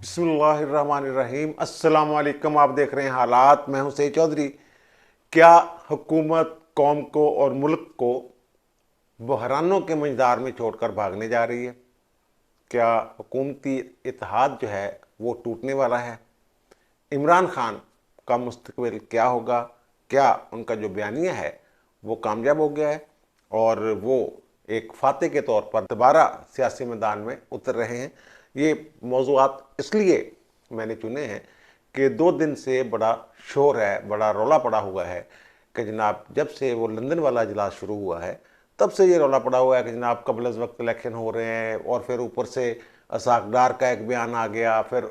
बिस्मिल्लाहिर्रहमानिर्रहीम। अस्सलाम वालेकुम। आप देख रहे हैं हालात। मैं हूं सईद चौधरी। क्या हुकूमत कौम को और मुल्क को बहरानों के मंझधार में छोड़कर भागने जा रही है? क्या हुकूमती इत्तेहाद जो है वो टूटने वाला है? इमरान खान का मुस्तकबिल क्या होगा? क्या उनका जो बयानिया है वो कामयाब हो गया है और वो एक फाते के तौर पर दोबारा सियासी मैदान में उतर रहे हैं? ये मौज़ूआत इसलिए मैंने चुने हैं कि 2 दिन से बड़ा शोर है, बड़ा रौला पड़ा हुआ है कि जनाब जब से वो लंदन वाला इजलास शुरू हुआ है तब से ये रौला पड़ा हुआ है कि जनाब कबल अज़ वक्त इलेक्शन हो रहे हैं, और फिर ऊपर से असाकदार का एक बयान आ गया, फिर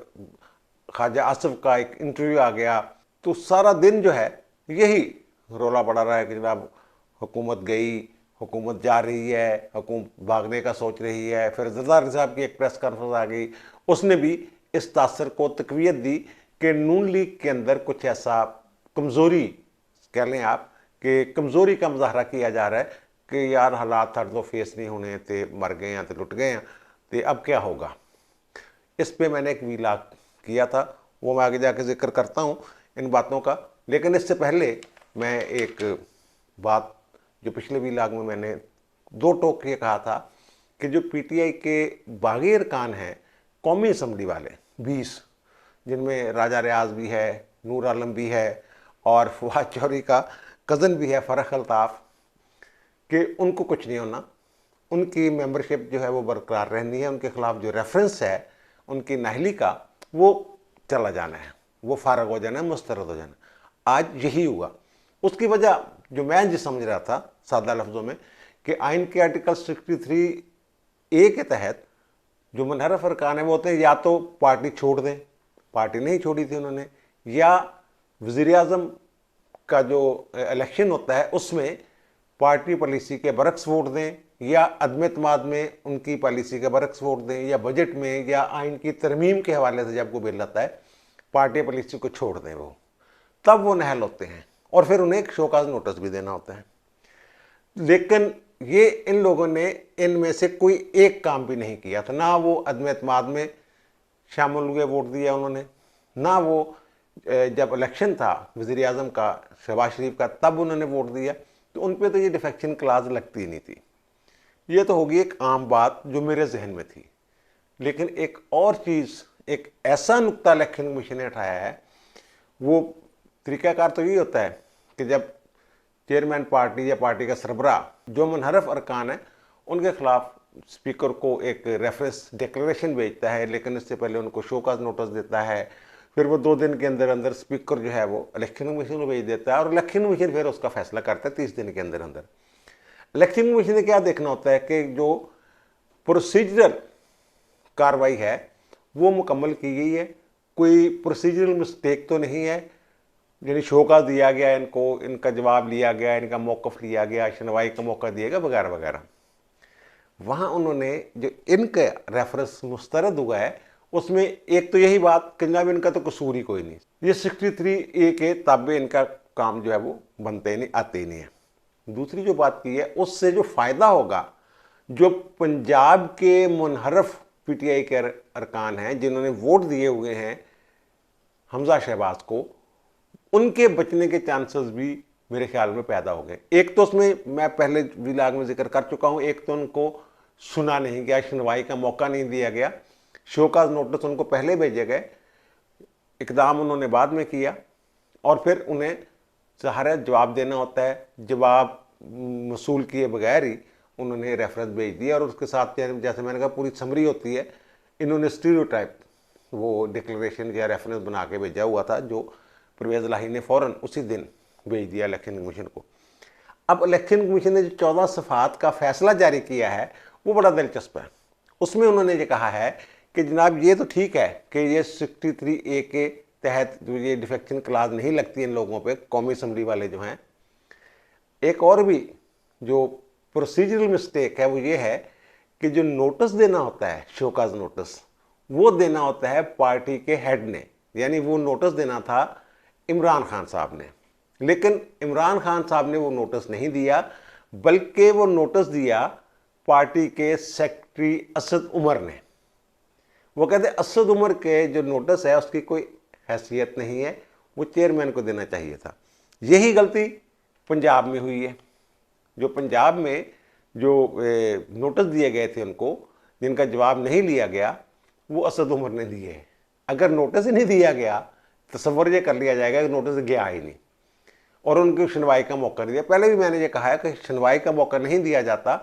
ख्वाजा आसिफ का एक इंटरव्यू आ गया। तो सारा दिन जो है यही रौला पड़ा रहा है कि जनाब हुकूमत गई, हुकूमत जा रही है, हुकूमत भागने का सोच रही है। फिर जरदारी साहब की एक प्रेस कॉन्फ्रेंस आ गई, उसने भी इस तासर को तकवीत दी कि नून लीग के अंदर कुछ ऐसा कमज़ोरी कह लें आप कि कमज़ोरी का मुजाहरा किया जा रहा है कि यार हालात हर तो फेस नहीं होने थे, मर गए हैं तो लुट गए हैं, तो अब क्या होगा। इस पे मैंने एक वीलाग किया था, वो मैं आगे जाके जिक्र करता हूँ इन बातों का। लेकिन इससे पहले मैं एक बात जो पिछले वीलाग में मैंने 2 टोक ये कहा था कि जो पीटीआई के बागी अरकान हैं कौमी असम्बली वाले 20, जिनमें राजा रियाज भी है, नूर आलम भी है और फवाद चौधरी का कज़न भी है फ़रख अल्ताफ़, कि उनको कुछ नहीं होना, उनकी मेंबरशिप जो है वो बरकरार रहनी है, उनके खिलाफ जो रेफरेंस है उनकी नाहली का वो चला जाना है, वो फारग हो जाना है, मुस्तरद हो जाना। आज यही हुआ। उसकी वजह जो मैं जी समझ रहा था सादा लफ्ज़ों में कि आइन के आर्टिकल 63A के तहत जो मुनहरफ अरकान है वो होते हैं या तो पार्टी छोड़ दें, पार्टी नहीं छोड़ी थी उन्होंने, या वज़ीर आज़म का जो इलेक्शन होता है उसमें पार्टी पॉलिसी के बरक्स वोट दें, या अदम एतमाद में उनकी पॉलिसी के बरक्स वोट दें, या बजट में या आइन की तरमीम के हवाले से जब को बिल आता है पार्टी पॉलिसी को छोड़ दें, वो तब वो नहल होते हैं और फिर उन्हें एक शोकाज नोटिस भी देना होता है। लेकिन ये इन लोगों ने इनमें से कोई एक काम भी नहीं किया था। ना वो अदम एतमाद में शामिल हुए, वोट दिया उन्होंने, ना वो जब इलेक्शन था वज़ीर आज़म का, शहबाज शरीफ का, तब उन्होंने वोट दिया। तो उन पर तो ये डिफेक्शन क्लास लगती ही नहीं थी। ये तो होगी एक आम बात जो मेरे जहन में थी। लेकिन एक और चीज़, एक ऐसा नुक्ता इलेक्शन कमीशन ने उठाया है, वो तरीक़ाकार तो यही होता है कि जब चेयरमैन पार्टी या पार्टी का सरबरा जो मुनहरफ अरकान है उनके खिलाफ स्पीकर को एक रेफरेंस डिक्लेरेशन भेजता है, लेकिन इससे पहले उनको शोकाज नोटिस देता है। फिर वो 2 दिन के अंदर अंदर स्पीकर जो है वो इलेक्शन कमीशन को भेज देता है और इलेक्शन कमीशन फिर उसका फैसला करता है 30 दिन के अंदर अंदर। इलेक्शन कमीशन ने क्या देखना होता है कि जो प्रोसीजरल कार्रवाई है वो मुकम्मल की गई है, कोई प्रोसीजरल मिस्टेक तो नहीं है, यानी शोकाज दिया गया इनको, इनका जवाब लिया गया, इनका मौक़िफ़ लिया गया, सुनवाई का मौका दिया गया वगैरह वगैरह। वहाँ उन्होंने जो इनका रेफरेंस मुस्तरद हुआ है उसमें एक तो यही बात कि जनाब इनका तो कसूर ही कोई नहीं, ये 63A के ताबे इनका काम जो है वो बनते ही नहीं, आते ही नहीं है। दूसरी जो बात की है उससे जो फ़ायदा होगा, जो पंजाब के मुनहरफ पीटीआई के अरकान हैं जिन्होंने वोट दिए हुए हैं हमजा शहबाज को, उनके बचने के चांसेस भी मेरे ख्याल में पैदा हो गए। एक तो उसमें मैं पहले विलाग में जिक्र कर चुका हूँ, एक तो उनको सुना नहीं गया, सुनवाई का मौका नहीं दिया गया, शोकाज नोटिस उनको पहले भेजे गए, इकदाम उन्होंने बाद में किया, और फिर उन्हें सहारा जवाब देना होता है, जवाब वसूल किए बगैर ही उन्होंने रेफरेंस भेज दिया। और उसके साथ जैसे मैंने कहा पूरी समरी होती है, इन्होंने स्टीरियोटाइप वो डिक्लेरेशन या रेफरेंस बना के भेजा हुआ था जो परवेज़ इलाही ने फ़ौरन उसी दिन भेज दिया इलेक्शन कमीशन को। अब इलेक्शन कमीशन ने जो 14 सफ़ात का फ़ैसला जारी किया है वो बड़ा दिलचस्प है। उसमें उन्होंने ये कहा है कि जनाब ये तो ठीक है कि ये 63A के तहत जो ये डिफेक्शन क्लास नहीं लगती इन लोगों पे, कौमी असम्बली वाले जो हैं। एक और भी जो प्रोसीजरल मिस्टेक है वो ये है कि जो नोटिस देना होता है, शोकाज नोटिस, वो देना होता है पार्टी के हेड ने, यानी वो नोटिस देना था इमरान खान साहब ने। लेकिन इमरान खान साहब ने वो नोटिस नहीं दिया, बल्कि वो नोटिस दिया पार्टी के सेक्रेटरी असद उमर ने। वो कहते असद उमर के जो नोटिस है उसकी कोई हैसियत नहीं है, वो चेयरमैन को देना चाहिए था। यही गलती पंजाब में हुई है। जो पंजाब में जो नोटिस दिए गए थे उनको, जिनका जवाब नहीं लिया गया, वो असद उमर ने दिए हैं। अगर नोटिस ही नहीं दिया गया, तसव्वुर ये कर लिया जाएगा कि नोटिस गया ही नहीं और उनकी सुनवाई का मौका नहीं दिया। पहले भी मैंने ये कहा है कि सुनवाई का मौका नहीं दिया जाता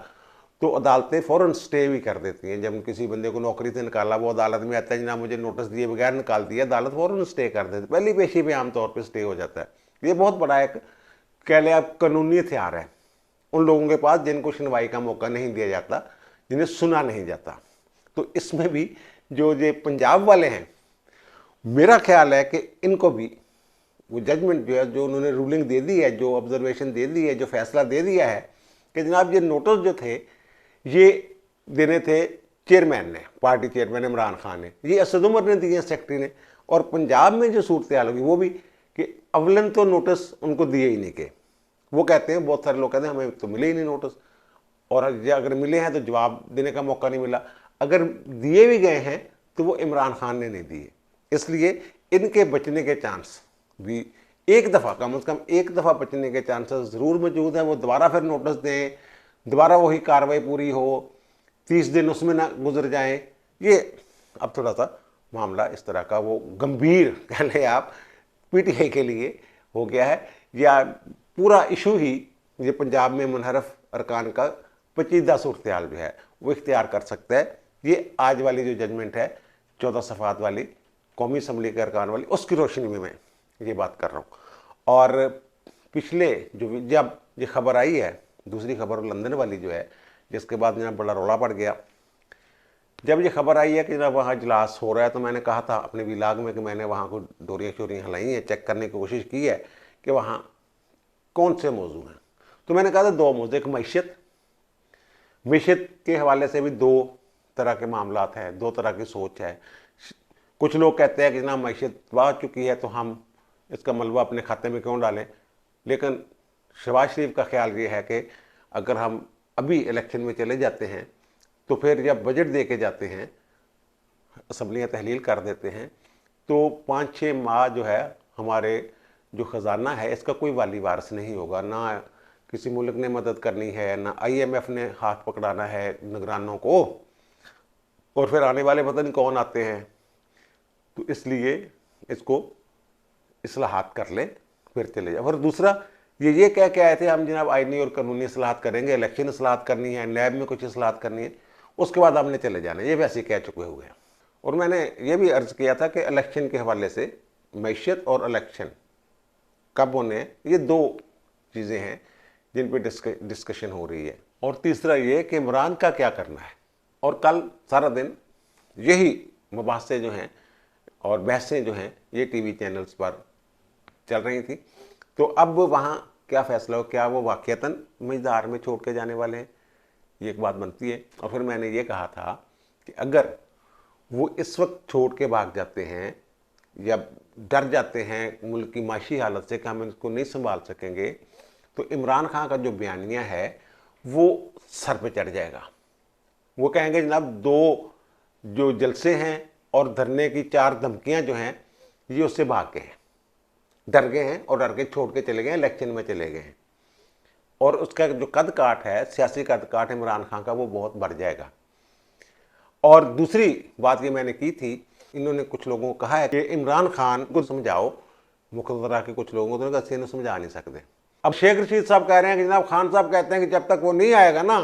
तो अदालतें फ़ौरन स्टे भी कर देती हैं। जब किसी बंदे को नौकरी से निकाला, वो अदालत में आता है, जनाब मुझे नोटिस दिए बगैर निकाल दिया, अदालत फ़ौरन स्टे कर देती है। पहली पेशी पे आमतौर पर स्टे हो जाता है। ये बहुत बड़ा एक कह लें आप कानूनी हथियार है उन लोगों के पास जिनको सुनवाई का मौका नहीं दिया जाता, जिन्हें सुना नहीं जाता। तो इसमें भी जो ये पंजाब वाले हैं, मेरा ख्याल है कि इनको भी वो जजमेंट जो है, जो उन्होंने रूलिंग दे दी है, जो ऑब्जर्वेशन दे दी है, जो फैसला दे दिया है कि जनाब ये नोटिस जो थे ये देने थे चेयरमैन ने, पार्टी चेयरमैन इमरान खान ने, ये असद उमर ने दिए सेक्रेटरी ने। और पंजाब में जो सूरत हाल होगी वो भी कि अवलन तो नोटिस उनको दिए ही नहीं के। वो कहते हैं, बहुत सारे लोग कहते हैं हमें तो मिले ही नहीं नोटिस, और अगर मिले हैं तो जवाब देने का मौका नहीं मिला। अगर दिए भी गए हैं तो वो इमरान खान ने नहीं दिए। इसलिए इनके बचने के चांस भी एक दफ़ा, कम से कम एक दफ़ा बचने के चांसेस ज़रूर मौजूद हैं। वो दोबारा फिर नोटिस दें, दोबारा वही कार्रवाई पूरी हो, 30 दिन उसमें ना गुजर जाएं। ये अब थोड़ा सा मामला इस तरह का वो गंभीर कह लें आप पीटीआई के लिए हो गया है, या पूरा इशू ही ये पंजाब में मुनहरफ अरकान का पेचीदा सूरत हाल जो है वो इख्तियार कर सकता है। ये आज वाली जो जजमेंट है 14 सफ़ात वाली कौमी असम्बली के अरकान वाली, उसकी रोशनी में मैं ये बात कर रहा हूँ। और पिछले जो जब ये खबर आई है, दूसरी खबर लंदन वाली जो है, जिसके बाद जनाब बड़ा रौला पड़ गया, जब ये खबर आई है कि जनाब वहाँ इजलास हो रहा है, तो मैंने कहा था अपने विलाग में कि मैंने वहाँ को डोरियाँ शोरियाँ हिलाई हैं, चेक करने की कोशिश की है कि वहाँ कौन से मौजू हैं। तो मैंने कहा था 2 मौजू, एक मैशत के हवाले से भी 2 तरह के मामलात हैं, 2 तरह की सोच है। कुछ लोग कहते हैं कि जनाब मैशत बढ़ चुकी है तो हम इसका मलबा अपने खाते में क्यों डालें, लेकिन शहबाज शरीफ का ख्याल ये है कि अगर हम अभी इलेक्शन में चले जाते हैं तो फिर जब बजट दे के जाते हैं, असम्बलियाँ तहलील कर देते हैं, तो 5-6 माह जो है हमारे जो ख़जाना है इसका कोई वाली वारिस नहीं होगा। ना किसी मुल्क ने मदद करनी है, ना IMF ने हाथ पकड़ाना है निगरानों को, और फिर आने वाले पता नहीं कौन आते हैं। तो इसलिए इसको इस्लाहात कर ले फिर चले जाए। और दूसरा ये कह के आए थे हम जनाब आइनी और कानूनी इस्लाहात करेंगे, इलेक्शन इस्लाहात करनी है, नैब में कुछ इस्लाहात करनी है, उसके बाद हमने चले जाना, ये वैसे कह चुके हुए हैं। और मैंने ये भी अर्ज़ किया था कि इलेक्शन के हवाले से मैशत और इलेक्शन कब होने, ये 2 चीज़ें हैं जिन पर डिस्कशन हो रही है। और तीसरा ये कि इमरान का क्या करना है। और कल सारा दिन यही मुबाहसे जो हैं और बहसें जो हैं ये टीवी चैनल्स पर चल रही थी। तो अब वहाँ क्या फ़ैसला हो, क्या वो वाक़यतन मझदार में छोड़ के जाने वाले हैं, ये एक बात बनती है। और फिर मैंने ये कहा था कि अगर वो इस वक्त छोड़ के भाग जाते हैं या डर जाते हैं मुल्क की माशी हालत से कि हम इसको नहीं संभाल सकेंगे, तो इमरान खान का जो बयानिया है वो सर पे चढ़ जाएगा। वो कहेंगे जनाब 2 जो जलसे हैं और धरने की 4 धमकियां जो हैं ये उससे भाग गए हैं, डर गए हैं और डर के छोड़ के चले गए हैं, इलेक्शन में चले गए हैं। और उसका जो कद काठ है, सियासी कद काठ इमरान खान का, वो बहुत बढ़ जाएगा। और दूसरी बात ये मैंने की थी, इन्होंने कुछ लोगों को कहा है कि इमरान खान को समझाओ, मुख्तदरा के कुछ लोगों को तो समझा नहीं सकते। अब शेख रशीद साहब कह रहे हैं कि जनाब खान साहब कहते हैं कि जब तक वो नहीं आएगा ना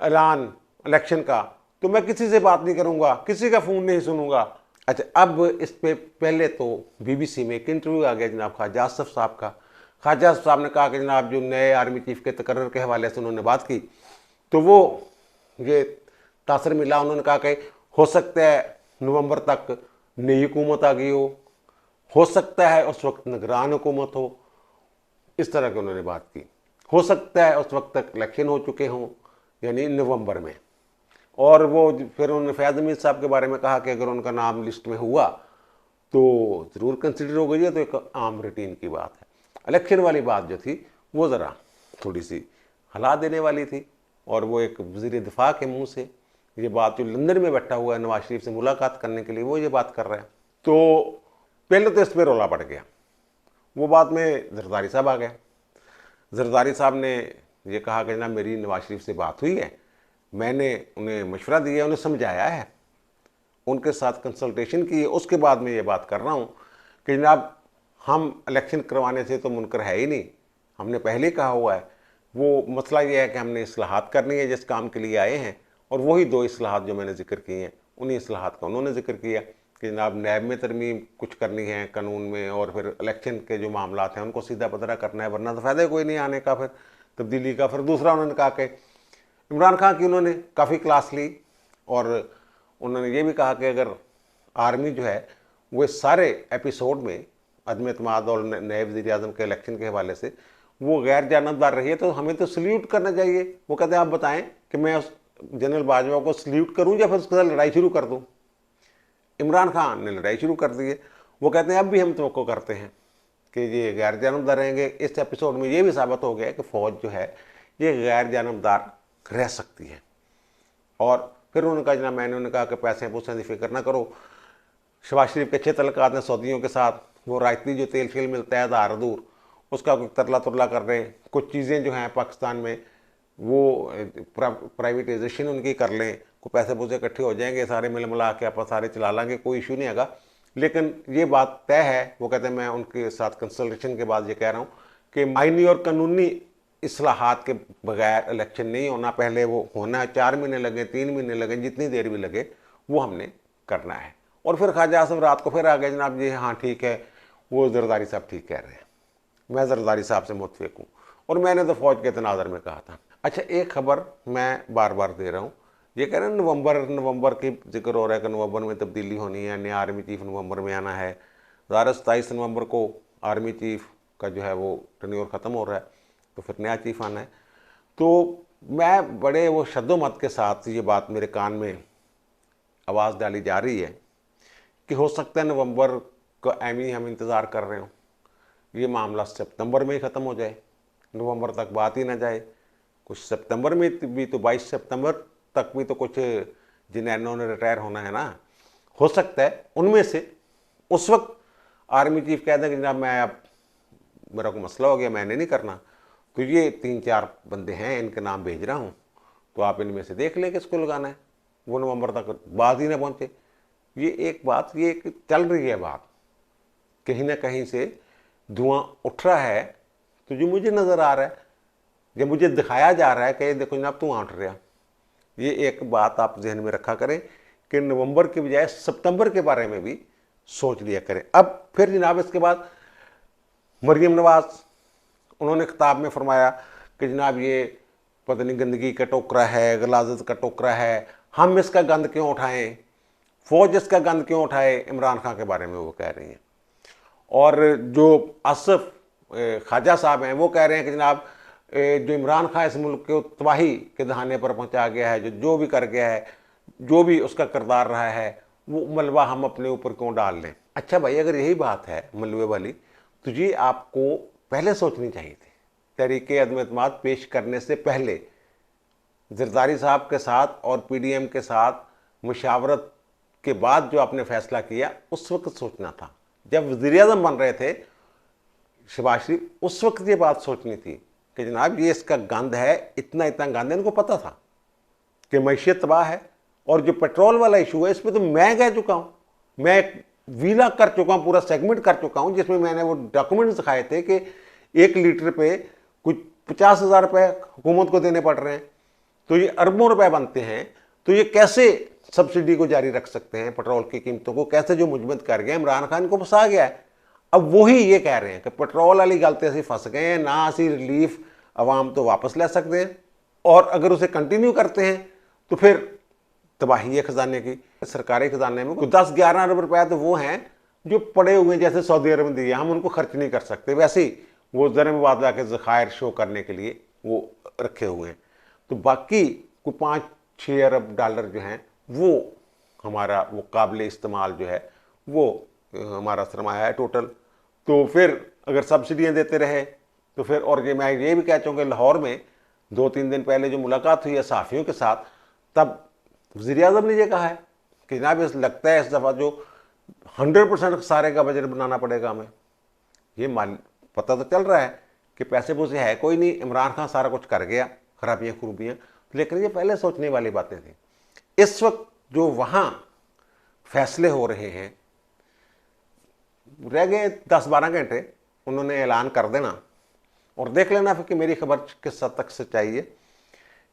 ऐलान इलेक्शन का, तो मैं किसी से बात नहीं करूंगा, किसी का फ़ोन नहीं सुनूंगा। अच्छा, अब इस पे पहले तो BBC में एक इंटरव्यू आ गया जनाब ख्वाजा आसिफ साहब का। ख्वाजा आसिफ साहब ने कहा कि जनाब जो नए आर्मी चीफ के तकर्रर के हवाले से उन्होंने बात की, तो वो ये तासर मिला। उन्होंने कहा कि हो सकता है नवंबर तक नई हुकूमत आ गई हो सकता है उस वक्त निगरान हुकूमत हो, इस तरह की उन्होंने बात की। हो सकता है उस वक्त तक इलेक्शन हो चुके हों, यानी नवंबर में। और वो फिर उन्होंने फैज़ हमीद साहब के बारे में कहा कि अगर उनका नाम लिस्ट में हुआ तो ज़रूर कंसिडर हो गई है, तो एक आम रूटीन की बात है। इलेक्शन वाली बात जो थी वो ज़रा थोड़ी सी हिला देने वाली थी, और वो एक वज़ीर दिफा के मुंह से ये बात जो लंदन में बैठा हुआ है नवाज शरीफ से मुलाकात करने के लिए, वो ये बात कर रहा है। तो पहले तो इस पर रौला पड़ गया। वो बाद में जरदारी साहब आ गए। जरदारी साहब ने ये कहा कि जनाब मेरी नवाज शरीफ से बात हुई है, मैंने उन्हें मशवरा दिया, उन्हें समझाया है, उनके साथ कंसल्टेशन की है, उसके बाद में ये बात कर रहा हूँ कि जनाब हम इलेक्शन करवाने से तो मुनकर है ही नहीं, हमने पहले ही कहा हुआ है। वो मसला ये है कि हमने इस्लाहात करनी है जिस काम के लिए आए हैं, और वही 2 इस्लाहात जो मैंने जिक्र किए हैं, उन्हीं इस्लाहात का उन्होंने जिक्र किया कि जनाब नैब में तरमीम कुछ करनी है कानून में, और फिर इलेक्शन के जो मामलात हैं उनको सीधा पदरा करना है, वरना तो फ़ायदा कोई नहीं आने का फिर तब्दीली का। फिर दूसरा उन्होंने कहा कि इमरान खान की उन्होंने काफ़ी क्लास ली, और उन्होंने ये भी कहा कि अगर आर्मी जो है वो सारे एपिसोड में अदम एतमाद और नए वज़ीर आज़म के इलेक्शन के हवाले से वो गैर जानबदार रही है, तो हमें तो सल्यूट करना चाहिए। वो कहते हैं आप बताएं कि मैं उस जनरल बाजवा को सल्यूट करूं या फिर उसके साथ लड़ाई शुरू कर दूं। इमरान खान ने लड़ाई शुरू कर दी है। वो कहते हैं अब भी हम तवक्को करते हैं कि ये गैर जानबदार रहेंगे। इस एपिसोड में ये भी साबित हो गया कि फ़ौज जो है ये गैर जानबदार रह सकती है। और फिर उन्होंने कहा जनाब मैंने उन्होंने कहा कि पैसे पूछने की फिक्र ना करो, शहबाज शरीफ के अच्छे तल्लुकात हैं सऊदियों के साथ, वो रायती जो तेल शेल मिलता है आधार दूर उसका कोई तरला तुरला कर रहे हैं, कुछ चीज़ें जो हैं पाकिस्तान में वो प्राइवेटाइजेशन उनकी कर लें, को पैसे पूसे इकट्ठे हो जाएंगे, सारे मिल मिला के आप सारे चला लेंगे, कोई इशू नहीं आएगा। लेकिन ये बात तय है, वो कहते हैं मैं उनके साथ कंसल्टेशन के बाद ये कह रहा हूँ कि आइनी और कानूनी इस्लाहात के बगैर इलेक्शन नहीं होना, पहले वो होना है, 4 महीने लगे 3 महीने लगे जितनी देर भी लगे वो हमने करना है। और फिर ख्वाजा आसिफ रात को फिर आ गए जनाब जी हाँ ठीक है, वो जरदारी साहब ठीक कह रहे हैं, मैं जरदारी साहब से मुतफिक हूँ, और मैंने तो फ़ौज के तनाज़र में कहा था। अच्छा एक खबर मैं बार बार दे रहा हूँ, ये कह रहे हैं नवंबर की जिक्र हो रहा है कि नवंबर में तब्दीली होनी है, नया आर्मी चीफ नवंबर में आना है। 27 नवंबर को आर्मी चीफ का जो है वो टर्न्योर ख़त्म हो रहा है, तो फिर नया चीफ आना है। तो मैं बड़े वो शद्दोमत के साथ ये बात मेरे कान में आवाज़ डाली जा रही है कि हो सकता है नवंबर का एमी हम इंतज़ार कर रहे हो, ये मामला सितंबर में ही ख़त्म हो जाए, नवंबर तक बात ही ना जाए। कुछ सितंबर में भी तो 22 सितंबर तक भी तो कुछ जिन्होंने ने रिटायर होना है ना, हो सकता है उनमें से उस वक्त आर्मी चीफ कह दें कि जनाब मैं अब मेरा कोई मसला हो गया, मैंने नहीं करना, तो ये 3-4 बंदे हैं इनके नाम भेज रहा हूँ, तो आप इनमें से देख लें किसको लगाना है, वो नवंबर तक बात ही ना पहुँचे। ये एक बात, ये एक चल रही है बात, कहीं ना कहीं से धुआं उठ रहा है। तो जो मुझे नज़र आ रहा है, जब मुझे दिखाया जा रहा है कि देखो जनाब धुआं उठ रहा, ये एक बात आप जहन में रखा करें कि नवंबर के बजाय सितंबर के बारे में भी सोच लिया करें। अब फिर जनाब इसके बाद मरियम नवाज उन्होंने खिताब में फरमाया कि जनाब ये पता नहीं गंदगी का टोकरा है, गलाजत का टोकरा है, हम इसका गंद क्यों उठाएं, फ़ौज इसका गंद क्यों उठाए, इमरान खान के बारे में वो कह रही हैं। और जो आसिफ ख्वाजा साहब हैं वो कह रहे हैं कि जनाब जो इमरान खान इस मुल्क को तबाही के दहाने पर पहुंचा गया है, जो भी कर गया है, जो भी उसका किरदार रहा है, वो मलबा हम अपने ऊपर क्यों डाल लें। अच्छा भाई अगर यही बात है मलबे वाली, तो ये आपको पहले सोचनी चाहिए थी। तहरीक अदम एतमाद पेश करने से पहले जरदारी साहब के साथ और PDM के साथ मुशावरत के बाद जो आपने फैसला किया उस वक्त सोचना था। जब वज़ीर-ए-आज़म बन रहे थे शहबाज शरीफ, उस वक्त ये बात सोचनी थी कि जनाब ये इसका गंद है, इतना गंद है। इनको पता था कि मैशियत तबाह है, और जो पेट्रोल वाला इशू है इस पर तो मैं कह चुका हूँ, मैं एक वीला कर चुका हूँ, पूरा सेगमेंट कर चुका हूँ जिसमें मैंने वो डॉक्यूमेंट्स दिखाए थे कि 1 लीटर पे कुछ 50,000 रुपये हुकूमत को देने पड़ रहे हैं, तो ये अरबों रुपए बनते हैं। तो ये कैसे सब्सिडी को जारी रख सकते हैं, पेट्रोल की कीमतों को कैसे जो मुजमद कर गए, इमरान खान को फंसा गया है। अब वही ये कह रहे हैं कि पेट्रोल वाली गलती असी फंस गए हैं ना, असी रिलीफ अवाम तो वापस ले सकते हैं, और अगर उसे कंटिन्यू करते हैं तो फिर तबाही है खजाने की। सरकारी खजाने में 10-11 अरब रुपया तो वो हैं जो पड़े हुए हैं, जैसे सऊदी अरब में दिए, हम उनको खर्च नहीं कर सकते, वैसे ही वो ज़र मुबादला के ज़खायर शो करने के लिए वो रखे हुए हैं। तो बाकी कोई 5-6 अरब डॉलर जो हैं वो हमारा वो काबिल इस्तेमाल जो है वो हमारा सरमाया है टोटल। तो फिर अगर सब्सिडियाँ देते रहे तो फिर, और ये मैं ये भी कह चाहूँगा लाहौर में 2-3 दिन पहले जो मुलाकात हुई है सहाफ़ियों के साथ, तब वज़ीर आज़म ने ये कहा है कि जनाब इस लगता है इस दफ़ा जो 100% सारे का बजट बनाना पड़ेगा हमें। ये माल पता तो चल रहा है कि पैसे पूसे है कोई नहीं, इमरान खान सारा कुछ कर गया, खराबियाँ खूबियाँ, लेकिन ये पहले सोचने वाली बातें थी। इस वक्त जो वहाँ फैसले हो रहे हैं, रह गए 10-12 घंटे, उन्होंने ऐलान कर देना और देख लेना फिर कि मेरी खबर किस हद तक सच्चाई है।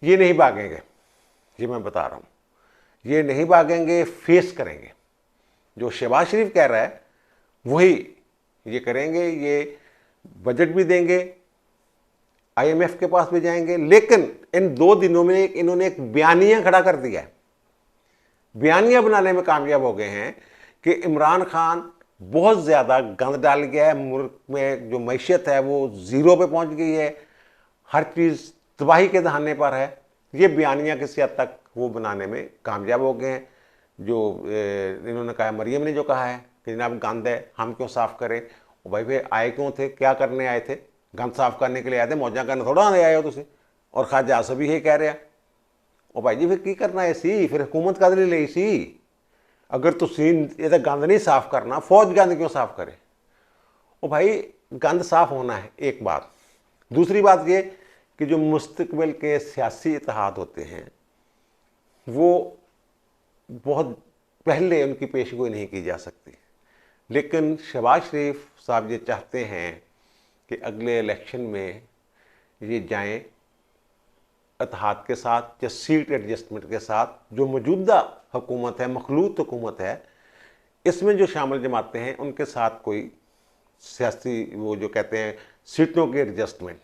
ये नहीं भागेंगे, ये मैं बता रहा हूँ, ये नहीं भागेंगे, फेस करेंगे। जो शहबाज शरीफ कह रहा है वही ये करेंगे, ये बजट भी देंगे, IMF के पास भी जाएंगे। लेकिन इन 2 दिनों में इन्होंने एक बयानिया खड़ा कर दिया है, बयानिया बनाने में कामयाब हो गए हैं कि इमरान खान बहुत ज़्यादा गंद डाल गया है, मुल्क में जो मैशियत है वो ज़ीरो पे पहुंच गई है, हर चीज़ तबाही के दहाने पर है। ये बयानिया किसी हद तक वो बनाने में कामयाब हो गए हैं। जो इन्होंने कहा, मरियम ने जो कहा है कि जनाब गंद है, हम क्यों साफ़ करें। और भाई फिर आए क्यों थे, क्या करने आए थे? गंद साफ़ करने के लिए आए थे, मौजा करने थोड़ा आए हो तुम। और ख्वाजा आसफ भी यही कह रहे हैं। और भाई जी फिर की करना है सी, फिर हुकूमत का ले सी। अगर तुम ये गंद नहीं साफ़ करना, फौज गंद क्यों साफ़ करे? और भाई गंद साफ़ होना है, एक बात। दूसरी बात ये कि जो मुस्तकबिल के सियासी इत्तेहाद होते हैं वो बहुत पहले उनकी पेशगोई नहीं की जा सकती। लेकिन शहबाज शरीफ साहब ये चाहते हैं कि अगले इलेक्शन में ये जाएं इत्तेहाद के साथ या सीट एडजस्टमेंट के साथ। जो मौजूदा हुकूमत है, मखलूत हुकूमत है, इसमें जो शामिल जमातें हैं उनके साथ कोई सियासी वो जो कहते हैं सीटों की एडजस्टमेंट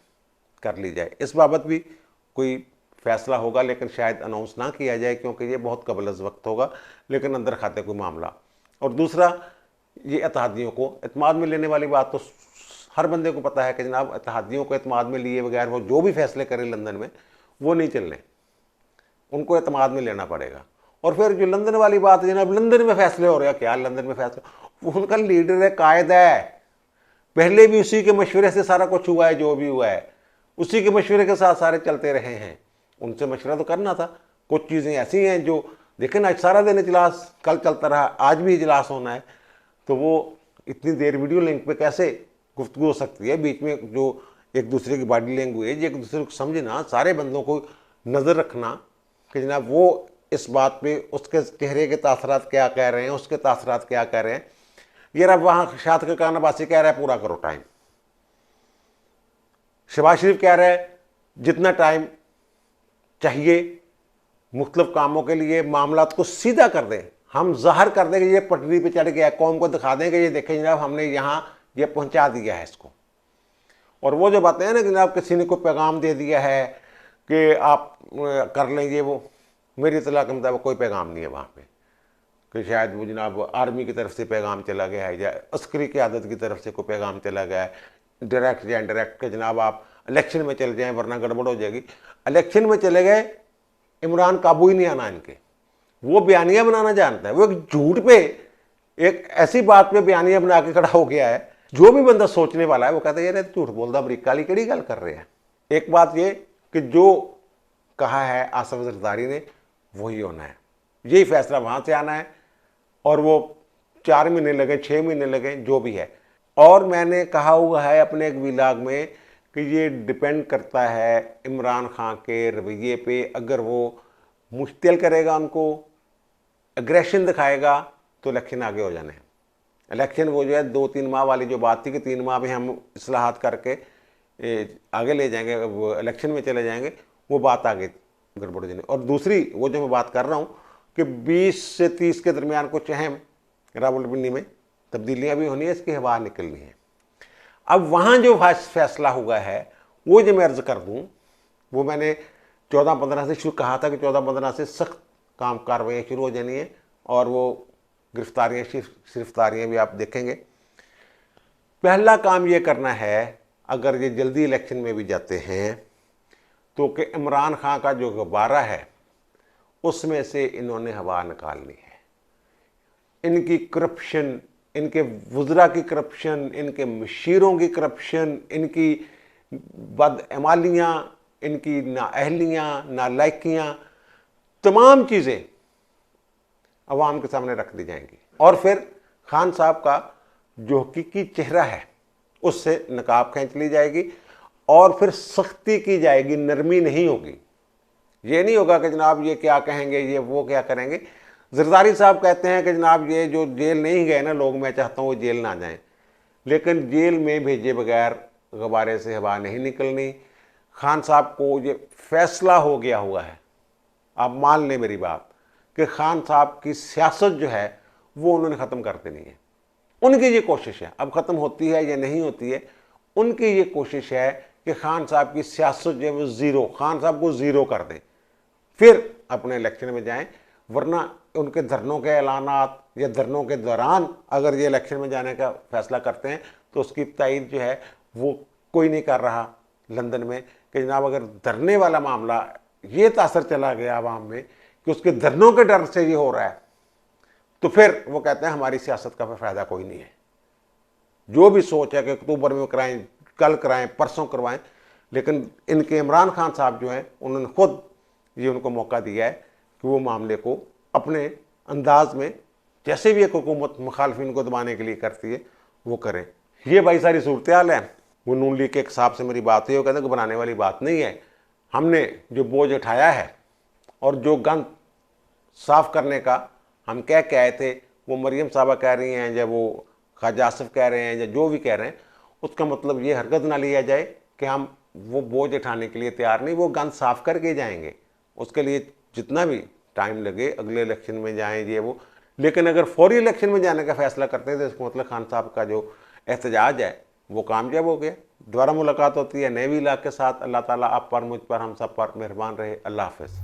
कर ली जाए। इस बाबत भी कोई फैसला होगा, लेकिन शायद अनाउंस ना किया जाए क्योंकि ये बहुत कबल अज़ वक्त होगा, लेकिन अंदर खाते कोई मामला। और दूसरा, ये इत्तेहादियों को एतमाद में लेने वाली बात तो हर बंदे को पता है कि जनाब इत्तेहादियों को एतमाद में लिए बगैर वो जो भी फैसले करें लंदन में वो नहीं चलने, उनको एतमाद में लेना पड़ेगा। और फिर जो लंदन वाली बात है जनाब लंदन में फैसले हो रहे हैं, क्या लंदन में फैसले? वो उनका लीडर है, कायद है, पहले भी उसी के मशवरे से सारा कुछ हुआ है, जो भी हुआ है उसी के मशवरे के साथ सारे चलते रहे हैं। उनसे मशवरा तो करना था। कुछ चीज़ें ऐसी हैं जो देखें ना, आज सारा दिन इजलास कल चलता रहा, आज भी इजलास होना है, तो वो इतनी देर वीडियो लिंक पे कैसे गुफ्तगू हो सकती है? बीच में जो एक दूसरे की बॉडी लैंग्वेज, एक दूसरे को समझना, सारे बंदों को नज़र रखना कि जनाब वो इस बात पे उसके चेहरे के तासरात क्या कह रहे हैं, उसके तासरात क्या कह रहे हैं। यार अब वहाँ शाद का कान अब्बासी कह रहा है पूरा करो टाइम, शहबाज शरीफ कह रहा है जितना टाइम चाहिए मुख्तलिफ कामों के लिए, मामला को सीधा कर दें, हम ज़ाहिर कर दें कि ये पटरी पे चढ़ गया, कौम को दिखा दें कि ये देखें जनाब हमने यहाँ ये पहुँचा दिया है इसको। और वो जो बातें हैं ना कि जनाब किसी ने कोई पैगाम दे दिया है कि आप कर लेंगे, वो मेरी इत्तला के मुताबिक कोई पैगाम नहीं है वहाँ पे कि शायद वो जनाब आर्मी की तरफ से पैगाम चला गया है या अस्करी क़यादत की तरफ से कोई पैगाम चला गया है डायरेक्ट या इनडायरेक्ट कि जनाब आप इलेक्शन में चले जाएं वरना गड़बड़ हो जाएगी। इलेक्शन में चले गए, इमरान काबू ही नहीं आना इनके, वो बयानिया बनाना जानता है। वो एक झूठ पे, एक ऐसी बात पे बयानिया बना के खड़ा हो गया है, जो भी बंदा सोचने वाला है वो कहता है यार झूठ बोलता, अमरीका वाली कड़ी गल कर रहे हैं। एक बात ये कि जो कहा है आसिफ जरदारी ने वही होना है, यही फैसला वहाँ से आना है। और वो 4 महीने लगे, 6 महीने लगे, जो भी है। और मैंने कहा हुआ है अपने एक व्लॉग में कि ये डिपेंड करता है इमरान खान के रवैये पे। अगर वो मुश्तिल करेगा, उनको एग्रेशन दिखाएगा, तो इलेक्शन आगे हो जाने हैं। इलेक्शन वो जो है 2-3 माह वाली जो बात थी कि 3 माह में हम इस्लाहात करके आगे ले जाएंगे, वो इलेक्शन में चले जाएंगे, वो बात आगे गड़बड़ जाने। और दूसरी वो जो मैं बात कर रहा हूँ कि 20 से 30 के दरमियान कुछ अहम रावलपिंडी में तब्दीलियाँ भी होनी है, इसकी हवा निकलनी है। अब वहाँ जो फैसला हुआ है वो जो मैं अर्ज़ कर दूँ, वो मैंने 14-15 से शुरू कहा था कि 14-15 से सख्त काम कार्रवाइयाँ शुरू हो जानी है। और वो गिरफ्तारियाँ भी आप देखेंगे। पहला काम ये करना है, अगर ये जल्दी इलेक्शन में भी जाते हैं तो कि इमरान खान का जो गुब्बारा है उसमें से इन्होंने हवा निकालनी है। इनकी करप्शन, इनके वज़रा की करप्शन, इनके मशीरों की करप्शन, इनकी बदअमालियाँ, इनकी नाअहलियाँ, नालायकियाँ, तमाम चीज़ें अवाम के सामने रख दी जाएंगी और फिर खान साहब का जो हकीकी चेहरा है उससे नकाब खींच ली जाएगी और फिर सख्ती की जाएगी, नरमी नहीं होगी। ये नहीं होगा कि जनाब ये क्या कहेंगे, ये वो क्या करेंगे। जरदारी साहब कहते हैं कि जनाब ये जो जेल नहीं गए ना लोग, मैं चाहता हूँ वो जेल ना जाएं, लेकिन जेल में भेजे बगैर गुब्बारे से हवा नहीं निकलनी। खान साहब को ये फैसला हो गया हुआ है, आप मान लें मेरी बात, कि खान साहब की सियासत जो है वो उन्होंने ख़त्म कर देनी है। उनकी ये कोशिश है, अब ख़त्म होती है या नहीं होती है, उनकी ये कोशिश है कि खान साहब की सियासत जो है वो ज़ीरो, खान साहब को ज़ीरो कर दें, फिर अपने इलेक्शन में जाएं। वरना उनके धरनों के ऐलानात या धरनों के दौरान अगर ये इलेक्शन में जाने का फैसला करते हैं तो उसकी तायद जो है वो कोई नहीं कर रहा लंदन में कि जनाब अगर धरने वाला मामला ये तासर चला गया आवाम में कि उसके धरनों के डर से ये हो रहा है, तो फिर वो कहते हैं हमारी सियासत का फ़ायदा कोई नहीं है। जो भी सोच है कि अक्टूबर में कराएं, कल कराएं, परसों करवाएं, लेकिन इनके इमरान खान साहब जो हैं उन्होंने खुद ये उनको मौका दिया है कि वो मामले को अपने अंदाज में, जैसे भी एक हुकूमत मुखालफिन को दबाने के लिए करती है, वो करें। ये भाई सारी सूरत हाल है। वो नून लीग के एक साहब से मेरी बात हुई, वो कहते हैं कि बनाने वाली बात नहीं है, हमने जो बोझ उठाया है और जो गंद साफ़ करने का हम कह के आए थे, वो मरियम साहबा कह रही हैं या वो ख्वाजा आसिफ कह रहे हैं या जो भी कह रहे हैं, उसका मतलब ये हरकत ना लिया जाए कि हम वो बोझ उठाने के लिए तैयार नहीं, वो गंद साफ़ करके जाएंगे। उसके लिए जितना भी टाइम लगे, अगले इलेक्शन में जाएं ये वो, लेकिन अगर फौरी इलेक्शन में जाने का फैसला करते हैं तो इसका मतलब खान साहब का जो एहतजाज है वो कामयाब हो गया। दोबारा मुलाकात होती है नए इलाके के साथ। अल्लाह ताला आप पर, मुझ पर, हम सब पर मेहरबान रहे। अल्लाह हाफ़िज़।